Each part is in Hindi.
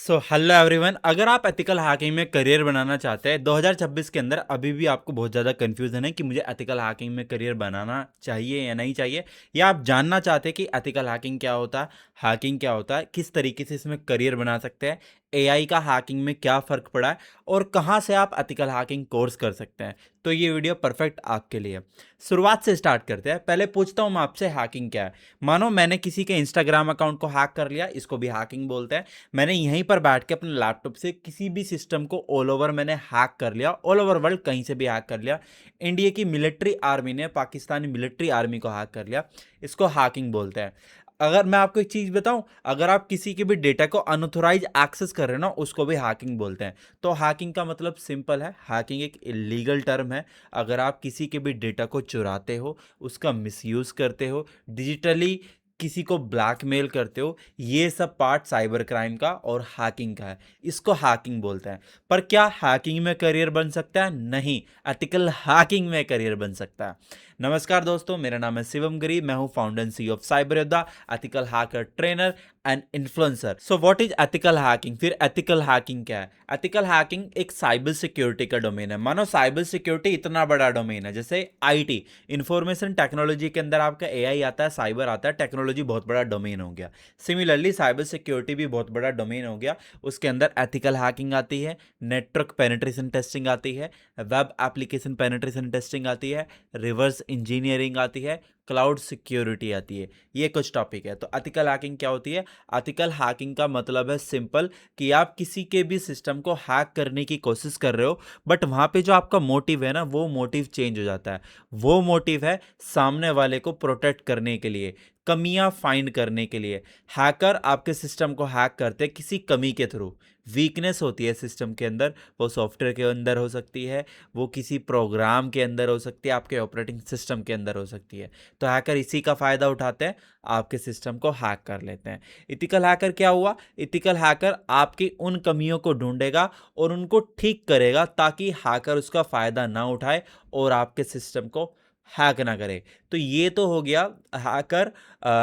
Hello everyone. अगर आप एथिकल हैकिंग में करियर बनाना चाहते हैं 2026 के अंदर, अभी भी आपको बहुत ज़्यादा कन्फ्यूजन है कि मुझे एथिकल हैकिंग में करियर बनाना चाहिए या नहीं चाहिए, या आप जानना चाहते हैं कि एथिकल हैकिंग क्या होता है, हैकिंग क्या होता है, किस तरीके से इसमें करियर बना सकते हैं, एआई का हैकिंग में क्या फ़र्क पड़ा है और कहाँ से आप एथिकल हैकिंग कोर्स कर सकते हैं, तो ये वीडियो परफेक्ट आपके लिए है। शुरुआत से स्टार्ट करते हैं। पहले पूछता हूँ मैं आपसे, हैकिंग क्या है। मानो मैंने किसी के इंस्टाग्राम अकाउंट को हैक कर लिया, इसको भी हैकिंग बोलते हैं। मैंने यहीं पर बैठ के अपने लैपटॉप से किसी भी सिस्टम को ऑल ओवर मैंने हैक कर लिया, ऑल ओवर वर्ल्ड कहीं से भी हैक कर लिया। इंडिया की मिलिट्री आर्मी ने पाकिस्तानी मिलिट्री आर्मी को हैक कर लिया, इसको हैकिंग बोलते हैं। अगर मैं आपको एक चीज बताऊं, अगर आप किसी के भी डेटा को अनऑथोराइज एक्सेस कर रहे हो ना, उसको भी हैकिंग बोलते हैं। तो हैकिंग का मतलब सिंपल है, हैकिंग एक इलीगल टर्म है। अगर आप किसी के भी डेटा को चुराते हो, उसका मिसयूज करते हो, डिजिटली किसी को ब्लैकमेल करते हो, ये सब पार्ट साइबर क्राइम का और हैकिंग का है, इसको हैकिंग बोलते हैं। पर क्या हैकिंग में करियर बन सकता है? नहीं, एथिकल हैकिंग में करियर बन सकता है। नमस्कार दोस्तों, मेरा नाम है शिवम गिरी, मैं हूं फाउंडर सी ऑफ साइबर योद्धा, ethical hacker trainer and influencer. So what is ethical hacking? फिर एथिकल हैकिंग क्या है? एथिकल हैकिंग एक साइबर सिक्योरिटी का डोमेन है। मानो साइबर सिक्योरिटी इतना बड़ा डोमेन है, जैसे आईटी, इंफॉर्मेशन टेक्नोलॉजी के अंदर आपका एआई आता है, साइबर आता है, टेक्नोलॉजी बहुत बड़ा डोमेन हो गया। सिमिलरली साइबर सिक्योरिटी भी बहुत बड़ा डोमेन हो गया। उसके अंदर एथिकल हैकिंग आती है, नेटवर्क पेनिट्रेशन टेस्टिंग आती है, वेब एप्लीकेशन पेनिट्रेशन टेस्टिंग आती है, रिवर्स इंजीनियरिंग आती है, क्लाउड सिक्योरिटी आती है। ये कुछ टॉपिक है। तो एथिकल हैकिंग क्या होती है? एथिकल हैकिंग का मतलब है सिंपल, कि आप किसी के भी सिस्टम को हैक करने की कोशिश कर रहे हो, बट वहां पे जो आपका मोटिव है ना, वो मोटिव चेंज हो जाता है। वो मोटिव है सामने वाले को प्रोटेक्ट करने के लिए, कमियां फाइंड करने के लिए। हैकर आपके सिस्टम को हैक करते हैं किसी कमी के थ्रू, वीकनेस होती है सिस्टम के अंदर, वो सॉफ्टवेयर के अंदर हो सकती है, वो किसी प्रोग्राम के अंदर हो सकती है, आपके ऑपरेटिंग सिस्टम के अंदर हो सकती है। तो हैकर इसी का फायदा उठाते हैं, आपके सिस्टम को हैक कर लेते हैं। इथिकल हैकर क्या हुआ? इथिकल हैकर आपकी उन कमियों को ढूंढेगा और उनको ठीक करेगा, ताकि हैकर उसका फायदा ना उठाए और आपके सिस्टम को हैक ना करे। तो ये तो हो गया हैकर,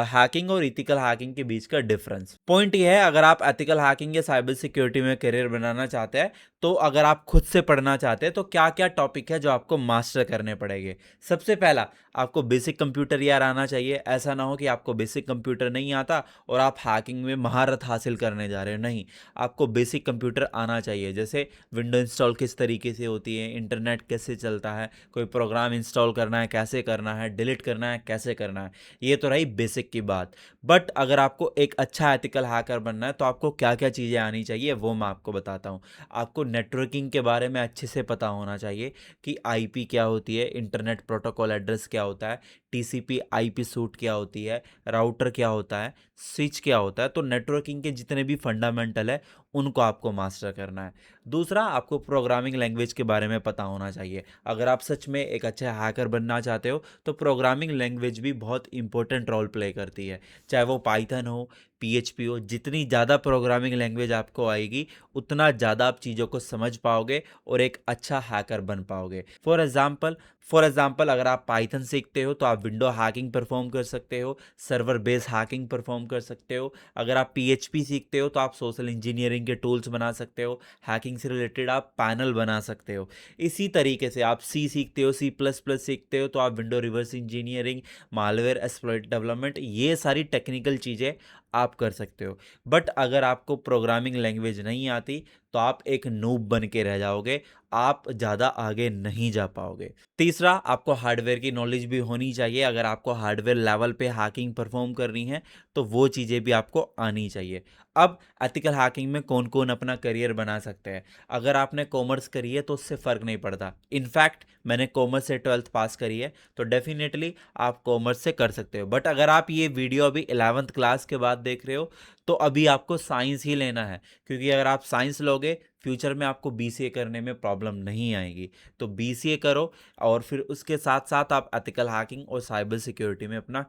हैकिंग और इथिकल हैकिंग के बीच का डिफरेंस। पॉइंट ये है, अगर आप एथिकल हैकिंग या साइबर सिक्योरिटी में करियर बनाना चाहते हैं, तो अगर आप खुद से पढ़ना चाहते हैं, तो क्या क्या टॉपिक है जो आपको मास्टर करने पड़ेंगे। सबसे पहला, आपको बेसिक कंप्यूटर यार आना चाहिए। ऐसा ना हो कि आपको बेसिक कंप्यूटर नहीं आता और आप हैकिंग में महारत हासिल करने जा रहे हो। नहीं, आपको बेसिक कंप्यूटर आना चाहिए। जैसे विंडो इंस्टॉल किस तरीके से होती है, इंटरनेट कैसे चलता है, कोई प्रोग्राम इंस्टॉल करना है कैसे करना है, डिलीट करना है कैसे करना है, ये तो रही बेसिक की बात। बट अगर आपको एक अच्छा एथिकल हैकर बनना है, तो आपको क्या क्या चीज़ें आनी चाहिए, वो मैं आपको बताता हूँ। आपको नेटवर्किंग के बारे में अच्छे से पता होना चाहिए, कि आईपी क्या होती है, इंटरनेट प्रोटोकॉल एड्रेस क्या होता है, टीसीपी आईपी सूट क्या होती है, राउटर क्या होता है, स्विच क्या होता है। तो नेटवर्किंग के जितने भी फंडामेंटल है, उनको आपको मास्टर करना है। दूसरा, आपको प्रोग्रामिंग लैंग्वेज के बारे में पता होना चाहिए। अगर आप सच में एक अच्छा हैकर बनना चाहते हो, तो प्रोग्रामिंग लैंग्वेज भी बहुत इंपॉर्टेंट रोल प्ले करती है। चाहे वो पाइथन हो, पीएचपी हो, जितनी ज़्यादा प्रोग्रामिंग लैंग्वेज आपको आएगी, उतना ज़्यादा आप चीज़ों को समझ पाओगे और एक अच्छा हैकर बन पाओगे। फॉर एग्जाम्पल अगर आप पाइथन सीखते हो, तो आप विंडो हैकिंग परफॉर्म कर सकते हो, सर्वर बेस हैकिंग परफॉर्म कर सकते हो। अगर आप पीएचपी सीखते हो, तो आप सोशल इंजीनियरिंग के टूल्स बना सकते हो, हैकिंग से रिलेटेड आप पैनल बना सकते हो। इसी तरीके से आप सी सीखते हो, सी प्लस प्लस सीखते हो, तो आप window reverse engineering, malware exploit development, ये सारी टेक्निकल चीज़ें आप कर सकते हो। बट अगर आपको प्रोग्रामिंग लैंग्वेज नहीं आती, तो आप एक नूब बन के रह जाओगे, आप ज़्यादा आगे नहीं जा पाओगे। तीसरा, आपको हार्डवेयर की नॉलेज भी होनी चाहिए। अगर आपको हार्डवेयर लेवल पे हैकिंग परफॉर्म करनी है, तो वो चीज़ें भी आपको आनी चाहिए। अब एथिकल हैकिंग में कौन कौन अपना करियर बना सकते हैं? अगर आपने कॉमर्स करी है, तो उससे फ़र्क नहीं पड़ता। इनफैक्ट मैंने कॉमर्स से 12th पास करी है, तो डेफिनेटली आप कॉमर्स से कर सकते हो। बट अगर आप ये वीडियो अभी 11th क्लास के बाद देख रहे हो, तो अभी आपको साइंस ही लेना है, क्योंकि अगर आप साइंस लोगे, फ्यूचर में आपको बीसीए करने में प्रॉब्लम नहीं आएगी। तो बीसीए करो, और फिर उसके साथ साथ आप एथिकल हैकिंग और साइबर सिक्योरिटी में अपना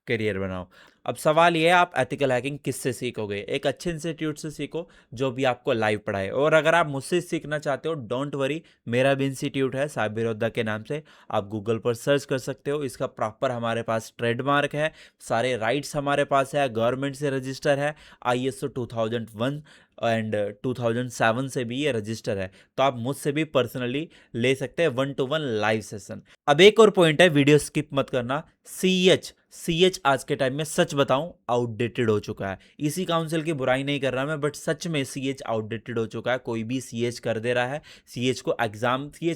करियर बनाओ। अब सवाल ये है, आप एथिकल हैकिंग किससे सीखोगे? एक अच्छे इंस्टीट्यूट से सीखो जो भी आपको लाइव पढ़ाए। और अगर आप मुझसे सीखना चाहते हो, डोंट वरी, मेरा भी इंस्टीट्यूट है साइबरयोद्धा के नाम से, आप गूगल पर सर्च कर सकते हो। इसका प्रॉपर हमारे पास ट्रेडमार्क है, सारे राइट्स हमारे पास है, गवर्नमेंट से रजिस्टर है, ISO 2001 एंड 2007 से भी ये रजिस्टर है। तो आप मुझसे भी पर्सनली ले सकते हैं 1-to-1 लाइव सेशन। अब एक और पॉइंट है, वीडियो स्किप मत करना। CH आज के टाइम में सच बताऊं आउटडेटेड हो चुका है। इसी काउंसिल की बुराई नहीं कर रहा मैं, बट सच में CH आउटडेटेड हो चुका है। कोई भी CH कर दे रहा है, CH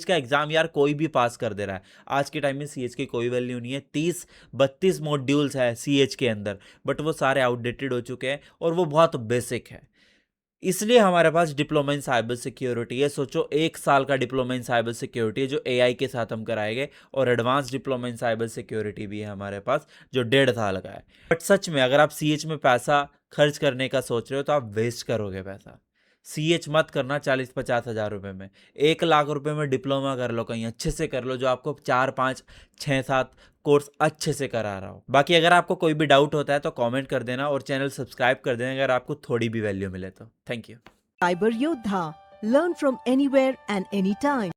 का एग्जाम यार कोई भी पास कर दे रहा है। आज के टाइम में CH की कोई वैल्यू नहीं है। 30-32 मॉड्यूल्स है CH के अंदर, बट वो सारे आउटडेटेड हो चुके हैं और वो बहुत बेसिक है। इसलिए हमारे पास डिप्लोमा इन साइबर सिक्योरिटी है। सोचो 1 साल का डिप्लोमा इन साइबर सिक्योरिटी है जो AI के साथ हम कराएंगे, और advance diploma in cyber security भी है हमारे पास जो 1.5 साल का है। बट सच में अगर आप CH में पैसा खर्च करने का सोच रहे हो तो आप वेस्ट करोगे पैसा। CH मत करना 40-50 हज़ार रुपये में। 1 लाख रुपए में डिप्लोमा कर लो, कहीं अच्छे से कर लो जो आपको 4-5-6-7 कोर्स अच्छे से करा रहा हो। बाकी अगर आपको कोई भी डाउट होता है तो कमेंट कर देना और चैनल सब्सक्राइब कर देना अगर आपको थोड़ी भी वैल्यू मिले तो। Thank you. Cyber Yodha. Learn from anywhere and anytime.